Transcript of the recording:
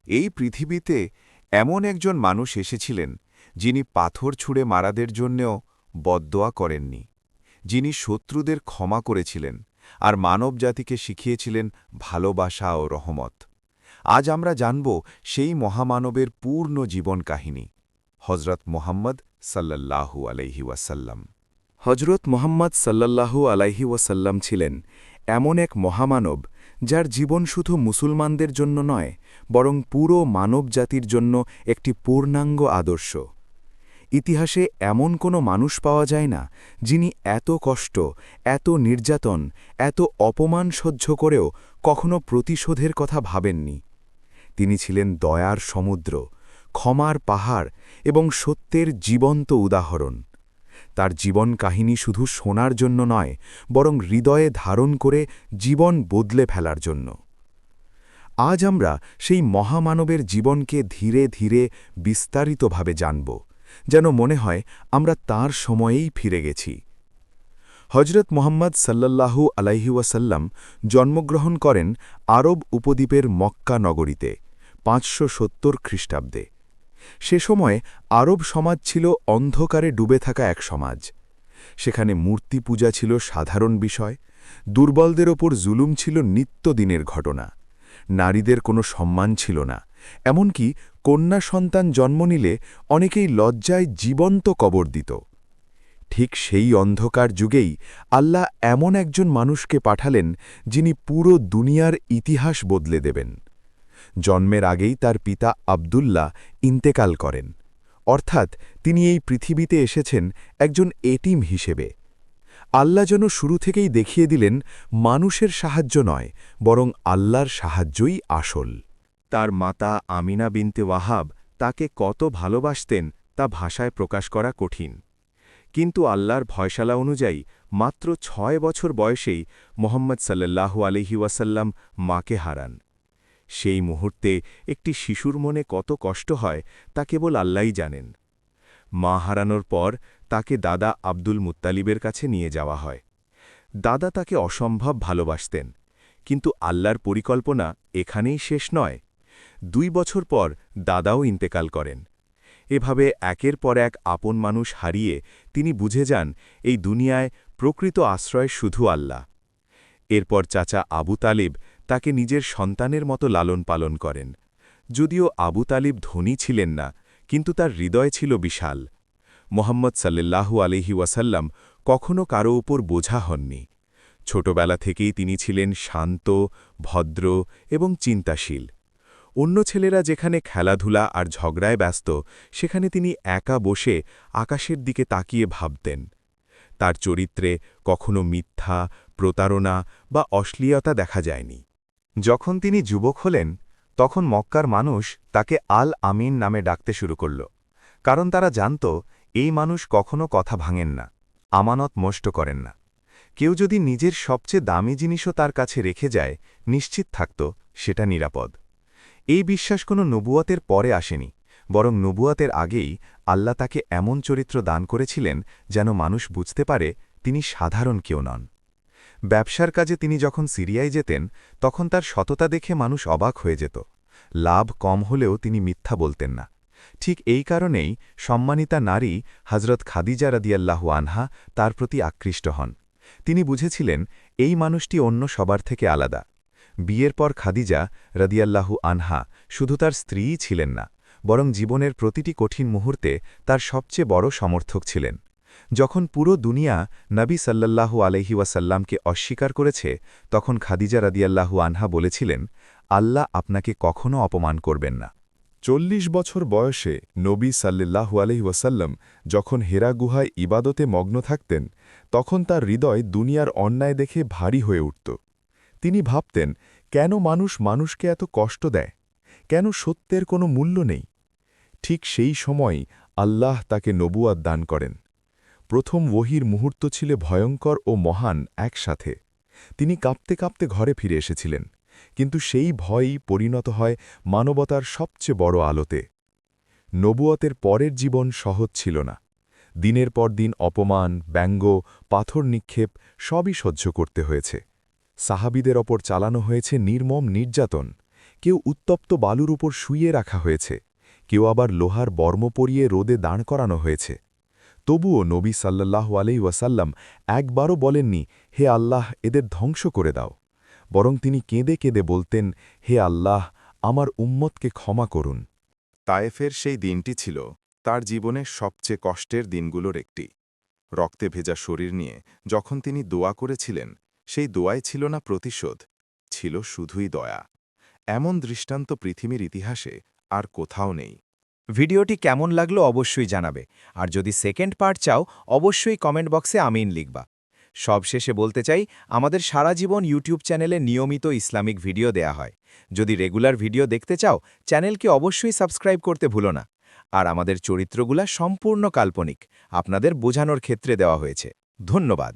এই পৃথিবীতে এমন একজন মানুষ এসেছিলেন যিনি পাথর ছুঁড়ে মারাদের জন্যেও বদদোয়া করেননি, যিনি শত্রুদের ক্ষমা করেছিলেন আর মানবজাতিকে শিখিয়েছিলেন ভালোবাসা ও রহমত। আজ আমরা জানব সেই মহামানবের পূর্ণ জীবন কাহিনী, হজরত মুহাম্মদ সাল্লাল্লাহু আলাইহি ওয়াসাল্লাম। হজরত মোহাম্মদ সাল্লাল্লাহু আলাইহি ওয়াসাল্লাম ছিলেন এমন এক মহামানব যার জীবন শুধু মুসলমানদের জন্য নয়, বরং পুরো মানবজাতির জন্য একটি পূর্ণাঙ্গ আদর্শ। ইতিহাসে এমন কোনো মানুষ পাওয়া যায় না যিনি এত কষ্ট, এত নির্যাতন, এত অপমান সহ্য করেও কখনো প্রতিশোধের কথা ভাবেননি। তিনি ছিলেন দয়ার সমুদ্র, ক্ষমার পাহাড় এবং সত্যের জীবন্ত উদাহরণ। তার জীবন কাহিনী শুধু শোনার জন্য নয়, বরং হৃদয়ে ধারণ করে জীবন বদলে ফেলার জন্য। আজ আমরা সেই মহামানবের জীবনকে ধীরে ধীরে বিস্তারিতভাবে জানব, যেন মনে হয় আমরা তাঁর সময়েই ফিরে গেছি। হজরত মুহাম্মদ সাল্লাল্লাহু আলাইহি ওয়াসাল্লাম জন্মগ্রহণ করেন আরব উপদ্বীপের মক্কা নগরীতে ৫৭০ খ্রিস্টাব্দে। সে সময় আরব সমাজ ছিল অন্ধকারে ডুবে থাকা এক সমাজ। সেখানে মূর্তি পূজা ছিল সাধারণ বিষয়, দুর্বলদের ওপর জুলুম ছিল নিত্যদিনের ঘটনা, নারীদের কোনো সম্মান ছিল না, এমনকি কন্যা সন্তান জন্ম নিলে অনেকেই লজ্জায় জীবন্ত কবর দিত। ঠিক সেই অন্ধকার যুগেই আল্লাহ এমন একজন মানুষকে পাঠালেন যিনি পুরো দুনিয়ার ইতিহাস বদলে দেবেন। জন্মের আগেই তার পিতা আবদুল্লাহ ইন্তেকাল করেন, অর্থাৎ তিনি এই পৃথিবীতে এসেছেন একজন এতিম হিসেবে। আল্লাহ যেন শুরু থেকেই দেখিয়ে দিলেন মানুষের সাহায্য নয়, বরং আল্লাহর সাহায্যই আসল। তার মাতা আমিনা বিনতে ওয়াহাব তাকে কত ভালোবাসতেন তা ভাষায় প্রকাশ করা কঠিন। কিন্তু আল্লাহর ফয়সালা অনুযায়ী মাত্র ৬ বছর বয়সেই মুহাম্মদ সাল্লাল্লাহু আলাইহি ওয়াসাল্লাম মাকে হারান। সেই মুহূর্তে একটি শিশুর মনে কত কষ্ট হয় তা কেবল আল্লাহই জানেন। মা হারানোর পর তাকে দাদা আব্দুল মুত্তালিবের কাছে নিয়ে যাওয়া হয়। দাদা তাকে অসম্ভব ভালোবাসতেন, কিন্তু আল্লাহর পরিকল্পনা এখানেই শেষ নয়। ২ বছর পর দাদাও ইন্তেকাল করেন। এভাবে একের পর এক আপন মানুষ হারিয়ে তিনি বুঝে যান এই দুনিয়ায় প্রকৃত আশ্রয় শুধু আল্লাহ। এরপর চাচা আবু তালিব তাকে নিজের সন্তানের মতো লালন পালন করেন। যদিও আবু তালিব ধনী ছিলেন না, কিন্তু তার হৃদয় ছিল বিশাল। মুহাম্মদ সাল্লাল্লাহু আলাইহি ওয়াসাল্লাম কখনও কারো উপর বোঝা হননি। ছোটবেলা থেকেই তিনি ছিলেন শান্ত, ভদ্র এবং চিন্তাশীল। অন্য ছেলেরা যেখানে খেলাধুলা আর ঝগড়ায় ব্যস্ত, সেখানে তিনি একা বসে আকাশের দিকে তাকিয়ে ভাবতেন। তার চরিত্রে কখনো মিথ্যা, প্রতারণা বা অশ্লীলতা দেখা যায়নি। যখন তিনি যুবক হলেন, তখন মক্কার মানুষ তাকে আল আমিন নামে ডাকতে শুরু করল, কারণ তারা জানত এই মানুষ কখনো কথা ভাঙেন না, আমানত নষ্ট করেন না। কেউ যদি নিজের সবচেয়ে দামি জিনিসও তার কাছে রেখে যায়, নিশ্চিত থাকত সেটা নিরাপদ। এই বিশ্বাস কোনো নবুয়াতের পরে আসেনি, বরং নবুয়াতের আগেই আল্লাহ তাকে এমন চরিত্র দান করেছিলেন যেন মানুষ বুঝতে পারে তিনি সাধারণ কেউ নন। ব্যবসার কাজে তিনি যখন সিরিয়ায় যেতেন, তখন তার সততা দেখে মানুষ অবাক হয়ে যেত। লাভ কম হলেও তিনি মিথ্যা বলতেন না। ঠিক এই কারণেই সম্মানিতা নারী হজরত খাদিজা রাদিয়াল্লাহু আনহা তার প্রতি আকৃষ্ট হন। তিনি বুঝেছিলেন এই মানুষটি অন্য সবার থেকে আলাদা। বিয়ের পর খাদিজা রাদিয়াল্লাহু আনহা শুধু তার স্ত্রীই ছিলেন না, বরং জীবনের প্রতিটি কঠিন মুহূর্তে তার সবচেয়ে বড় সমর্থক ছিলেন। যখন পুরো দুনিয়া নবী সাল্লাল্লাহু আলাইহি ওয়াসাল্লামকে অস্বীকার করেছে, তখন খাদিজা রাদিয়াল্লাহু আনহা বলেছিলেন, আল্লাহ আপনাকে কখনো অপমান করবেন না। ৪০ বছর বয়সে নবী সাল্লাল্লাহু আলাইহি ওয়াসাল্লাম যখন হেরা গুহায় ইবাদতে মগ্ন থাকতেন, তখন তার হৃদয় দুনিয়ার অন্যায় দেখে ভারী হয়ে উঠত। তিনি ভাবতেন, কেন মানুষ মানুষকে এত কষ্ট দেয়, কেন সত্যের কোনো মূল্য নেই। ঠিক সেই সময়ই আল্লাহ তাকে নবুয়াত দান করেন। প্রথম ওহীর মুহূর্ত ছিল ভয়ঙ্কর ও মহান একসাথে। তিনি কাঁপতে কাঁপতে ঘরে ফিরে এসেছিলেন, কিন্তু সেই ভয়ই পরিণত হয় মানবতার সবচেয়ে বড় আলোতে। নবুয়তের পরের জীবন সহজ ছিল না। দিনের পর দিন অপমান, ব্যঙ্গ, পাথর নিক্ষেপ সবই সহ্য করতে হয়েছে। সাহাবীদের ওপর চালানো হয়েছে নির্মম নির্যাতন, কেউ উত্তপ্ত বালুর উপর শুইয়ে রাখা হয়েছে, কেউ আবার লোহার বর্ম পরিয়ে রোদে দাঁড় করানো হয়েছে। তবুও নবী সাল্লাল্লাহু আলাইহি ওয়াসাল্লাম একবারও বলেননি, হে আল্লাহ, এদের ধ্বংস করে দাও। বরং তিনি কেঁদে কেঁদে বলতেন, হে আল্লাহ, আমার উম্মতকে ক্ষমা করুন। তায়েফের সেই দিনটি ছিল তার জীবনের সবচেয়ে কষ্টের দিনগুলোর একটি। রক্তে ভেজা শরীর নিয়ে যখন তিনি দোয়া করেছিলেন, সেই দোয়ায় ছিল না প্রতিশোধ, ছিল শুধুই দয়া। এমন দৃষ্টান্ত পৃথিবীর ইতিহাসে আর কোথাও নেই। ভিডিওটি কেমন লাগলো অবশ্যই জানাবে, আর যদি সেকেন্ড পার্ট চাও অবশ্যই কমেন্ট বক্সে আমিন লিখবা। সবশেষে বলতে চাই, আমাদের সারা জীবন ইউটিউব চ্যানেলে নিয়মিত ইসলামিক ভিডিও দেয়া হয়। যদি রেগুলার ভিডিও দেখতে চাও, চ্যানেলকে অবশ্যই সাবস্ক্রাইব করতে ভুলো না। আর আমাদের চরিত্রগুলা সম্পূর্ণ কাল্পনিক, আপনাদের বোঝানোর ক্ষেত্রে দেওয়া হয়েছে। ধন্যবাদ।